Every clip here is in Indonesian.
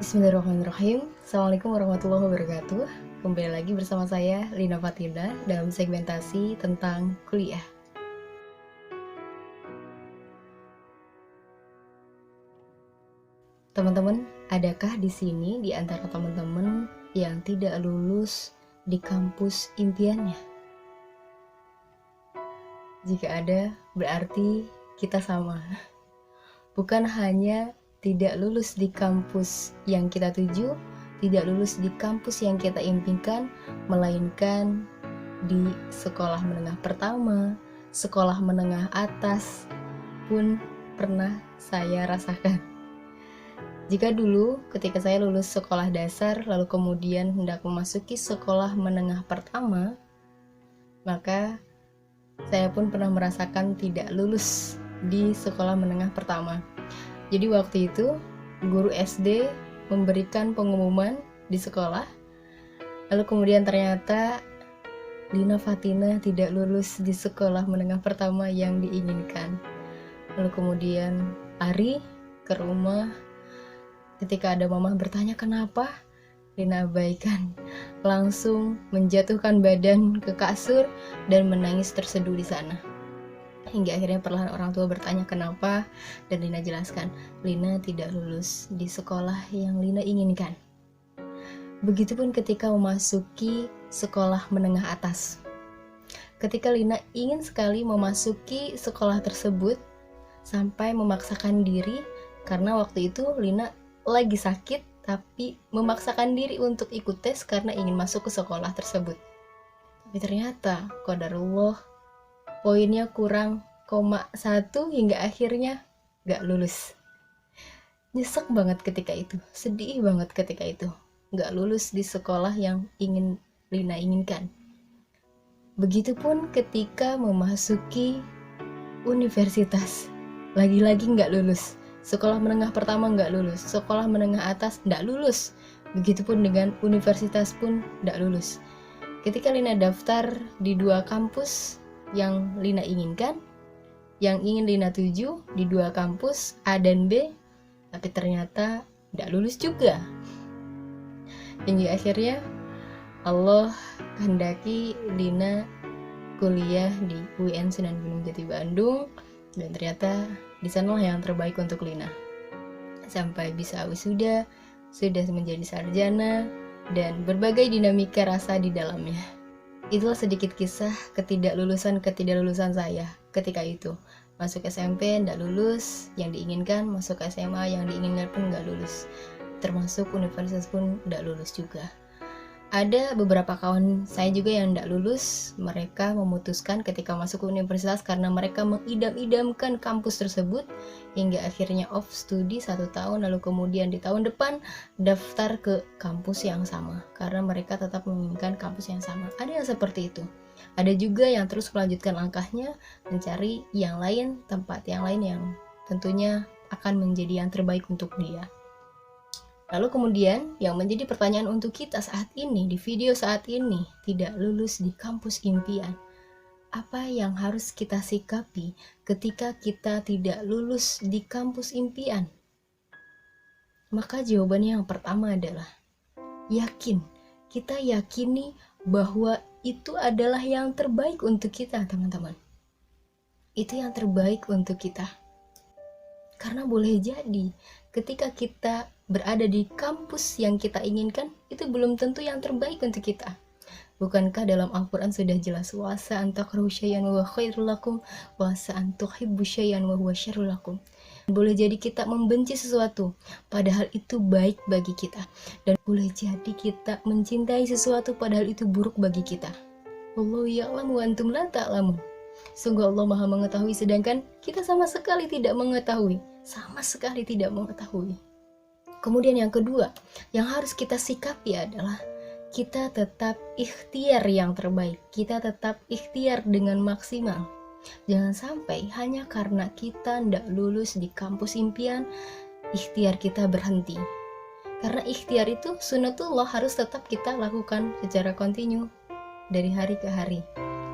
Bismillahirrahmanirrahim. Assalamualaikum warahmatullahi wabarakatuh. Kembali lagi bersama saya Lina Fatina dalam segmentasi tentang kuliah. Teman-teman, adakah di sini di antara teman-teman yang tidak lulus di kampus impiannya? Jika ada, berarti kita sama. Bukan hanya tidak lulus di kampus yang kita tuju, tidak lulus di kampus yang kita impikan, melainkan di sekolah menengah pertama, sekolah menengah atas pun pernah saya rasakan. Jika dulu ketika saya lulus sekolah dasar lalu kemudian hendak memasuki sekolah menengah pertama, maka saya pun pernah merasakan tidak lulus di sekolah menengah pertama. Jadi waktu itu guru SD memberikan pengumuman di sekolah, lalu kemudian ternyata Lina Fatina tidak lulus di sekolah menengah pertama yang diinginkan. Lalu kemudian lari ke rumah. Ketika ada mama bertanya kenapa, Lina abaikan, langsung menjatuhkan badan ke kasur dan menangis terseduh di sana. Hingga akhirnya perlahan orang tua bertanya kenapa, dan Lina jelaskan, Lina tidak lulus di sekolah yang Lina inginkan. Begitupun ketika memasuki sekolah menengah atas. Ketika Lina ingin sekali memasuki sekolah tersebut, sampai memaksakan diri, karena waktu itu Lina lagi sakit, tapi memaksakan diri untuk ikut tes karena ingin masuk ke sekolah tersebut. Tapi ternyata, qadarullah, poinnya kurang 0,1 hingga akhirnya gak lulus. Nyesek banget ketika itu, sedih banget ketika itu, gak lulus di sekolah yang ingin Lina inginkan. Begitupun ketika memasuki universitas, lagi-lagi gak lulus. Sekolah menengah pertama nggak lulus, sekolah menengah atas nggak lulus, begitupun dengan universitas pun nggak lulus. Ketika Lina daftar di 2 kampus yang Lina inginkan, yang ingin Lina tuju di 2 kampus A dan B, tapi ternyata nggak lulus juga. Hingga akhirnya Allah kehendaki Lina kuliah di UIN Sunan Gunung Jati Bandung, dan ternyata di sanalah yang terbaik untuk Lina. Sampai bisa wisuda, sudah menjadi sarjana, dan berbagai dinamika rasa di dalamnya. Itulah sedikit kisah ketidaklulusan saya ketika itu. Masuk SMP tidak lulus, yang diinginkan, masuk SMA yang diinginkan pun nggak lulus. Termasuk universitas pun tidak lulus juga. Ada beberapa kawan saya juga yang tidak lulus. Mereka memutuskan ketika masuk ke universitas karena mereka mengidam-idamkan kampus tersebut, hingga akhirnya off studi 1 tahun, lalu kemudian di tahun depan daftar ke kampus yang sama karena mereka tetap menginginkan kampus yang sama. Ada yang seperti itu. Ada juga yang terus melanjutkan langkahnya, mencari yang lain, tempat yang lain yang tentunya akan menjadi yang terbaik untuk dia. Lalu kemudian yang menjadi pertanyaan untuk kita saat ini, di video saat ini, tidak lulus di kampus impian. Apa yang harus kita sikapi ketika kita tidak lulus di kampus impian? Maka jawabannya yang pertama adalah yakin. Kita yakini bahwa itu adalah yang terbaik untuk kita, teman-teman. Itu yang terbaik untuk kita. Karena boleh jadi ketika kita berada di kampus yang kita inginkan, itu belum tentu yang terbaik untuk kita. Bukankah dalam Al-Quran sudah jelas, wasa an takrahu syai'an wa huwa khairul lakum, wasa an tuhibbu syai'an wa huwa syarrul lakum. Boleh jadi kita membenci sesuatu, padahal itu baik bagi kita. Dan boleh jadi kita mencintai sesuatu, padahal itu buruk bagi kita. Wallahu ya'lamu wa antum la ta'lamun. Sungguh Allah Maha mengetahui, sedangkan kita sama sekali tidak mengetahui. Sama sekali tidak mengetahui. Kemudian yang kedua, yang harus kita sikapi adalah kita tetap ikhtiar yang terbaik. Kita tetap ikhtiar dengan maksimal. Jangan sampai hanya karena kita tidak lulus di kampus impian, ikhtiar kita berhenti. Karena ikhtiar itu sunnatullah, harus tetap kita lakukan secara kontinu dari hari ke hari.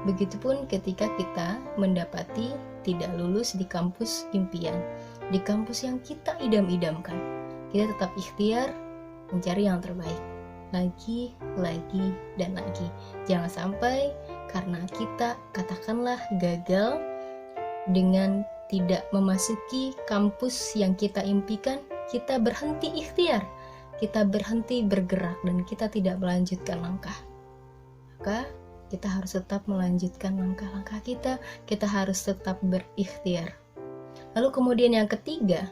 Begitupun ketika kita mendapati tidak lulus di kampus impian, di kampus yang kita idam-idamkan. Kita tetap ikhtiar, mencari yang terbaik. Lagi, dan lagi. Jangan sampai karena kita katakanlah gagal dengan tidak memasuki kampus yang kita impikan, kita berhenti ikhtiar, kita berhenti bergerak, dan kita tidak melanjutkan langkah. Maka kita harus tetap melanjutkan langkah-langkah kita harus tetap berikhtiar. Lalu kemudian yang ketiga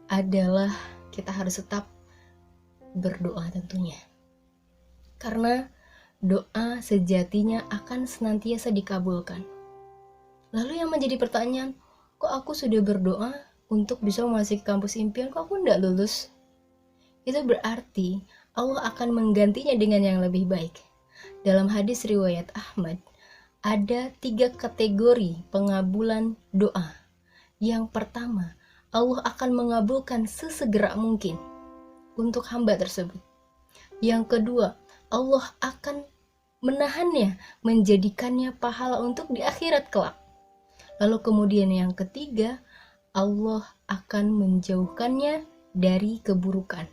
adalah kita harus tetap berdoa tentunya. Karena doa sejatinya akan senantiasa dikabulkan. Lalu yang menjadi pertanyaan, kok aku sudah berdoa untuk bisa memasuki kampus impian, kok aku tidak lulus? Itu berarti Allah akan menggantinya dengan yang lebih baik. Dalam hadis riwayat Ahmad, ada 3 kategori pengabulan doa. Yang pertama, Allah akan mengabulkan sesegera mungkin untuk hamba tersebut. Yang kedua, Allah akan menahannya, menjadikannya pahala untuk di akhirat kelak. Lalu kemudian yang ketiga, Allah akan menjauhkannya dari keburukan.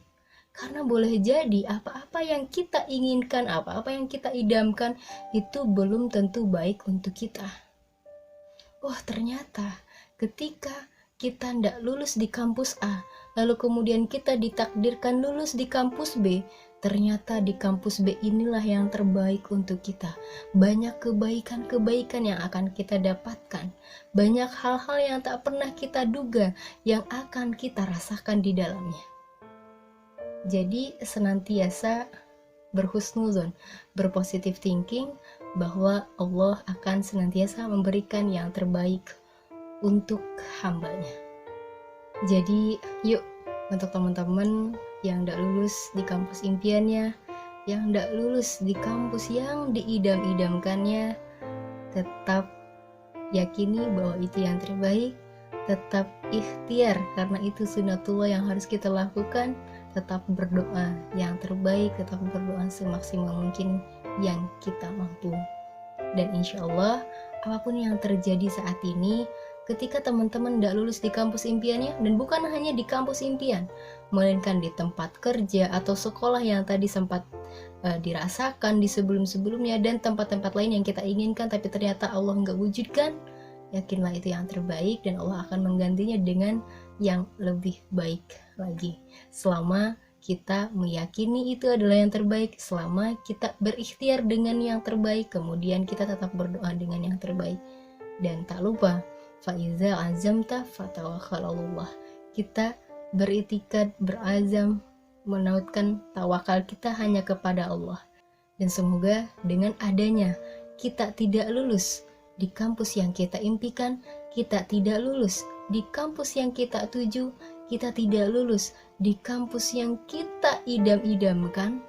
Karena boleh jadi apa-apa yang kita inginkan, apa-apa yang kita idamkan itu belum tentu baik untuk kita. Oh, ternyata ketika kita tidak lulus di kampus A, lalu kemudian kita ditakdirkan lulus di kampus B, ternyata di kampus B inilah yang terbaik untuk kita. Banyak kebaikan-kebaikan yang akan kita dapatkan. Banyak hal-hal yang tak pernah kita duga yang akan kita rasakan di dalamnya. Jadi senantiasa berhusnuzon, berpositif thinking bahwa Allah akan senantiasa memberikan yang terbaik untuk hambanya. Jadi yuk, untuk teman-teman yang tidak lulus di kampus impiannya, yang tidak lulus di kampus yang diidam-idamkannya, tetap yakini bahwa itu yang terbaik, tetap ikhtiar karena itu sunatullah yang harus kita lakukan, tetap berdoa yang terbaik, tetap berdoa semaksimal mungkin yang kita mampu. Dan insya Allah apapun yang terjadi saat ini, ketika teman-teman tidak lulus di kampus impiannya, dan bukan hanya di kampus impian, melainkan di tempat kerja atau sekolah yang tadi sempat dirasakan di sebelum-sebelumnya, dan tempat-tempat lain yang kita inginkan tapi ternyata Allah nggak wujudkan, yakinlah itu yang terbaik dan Allah akan menggantinya dengan yang lebih baik lagi. Selama kita meyakini itu adalah yang terbaik, selama kita berikhtiar dengan yang terbaik, kemudian kita tetap berdoa dengan yang terbaik. Dan tak lupa, faiza azamta fatawakkalallah. Kita beritikad, berazam, menautkan tawakal kita hanya kepada Allah. Dan semoga dengan adanya kita tidak lulus di kampus yang kita impikan, kita tidak lulus di kampus yang kita tuju, kita tidak lulus di kampus yang kita idam-idamkan,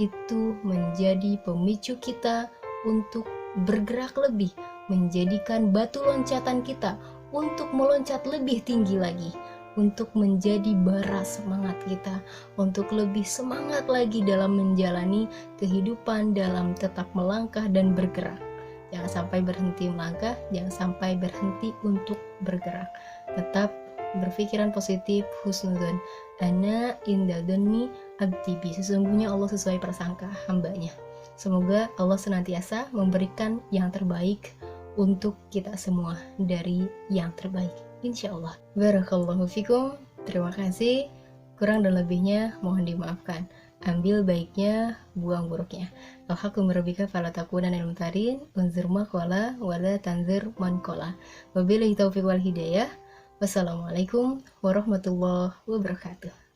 itu menjadi pemicu kita untuk bergerak lebih, menjadikan batu loncatan kita untuk meloncat lebih tinggi lagi, untuk menjadi bara semangat kita, untuk lebih semangat lagi dalam menjalani kehidupan, dalam tetap melangkah dan bergerak. Jangan sampai berhenti melangkah, jangan sampai berhenti untuk bergerak. Tetap berpikiran positif, husnuzon. Ana inda dzanni abdi bi. Sesungguhnya Allah sesuai prasangka hambanya. Semoga Allah senantiasa memberikan yang terbaik untuk kita semua dari yang terbaik, insya Allah. Barakallahu fikum. Terima kasih. Kurang dan lebihnya mohon dimaafkan. Ambil baiknya, buang buruknya. Al-haqqu mirabbika fala takunanna minal mumtarin, unzur ma qala wala tanzir man qala. Wabillahi taufiq wal hidayah. Wassalamualaikum warahmatullahi wabarakatuh.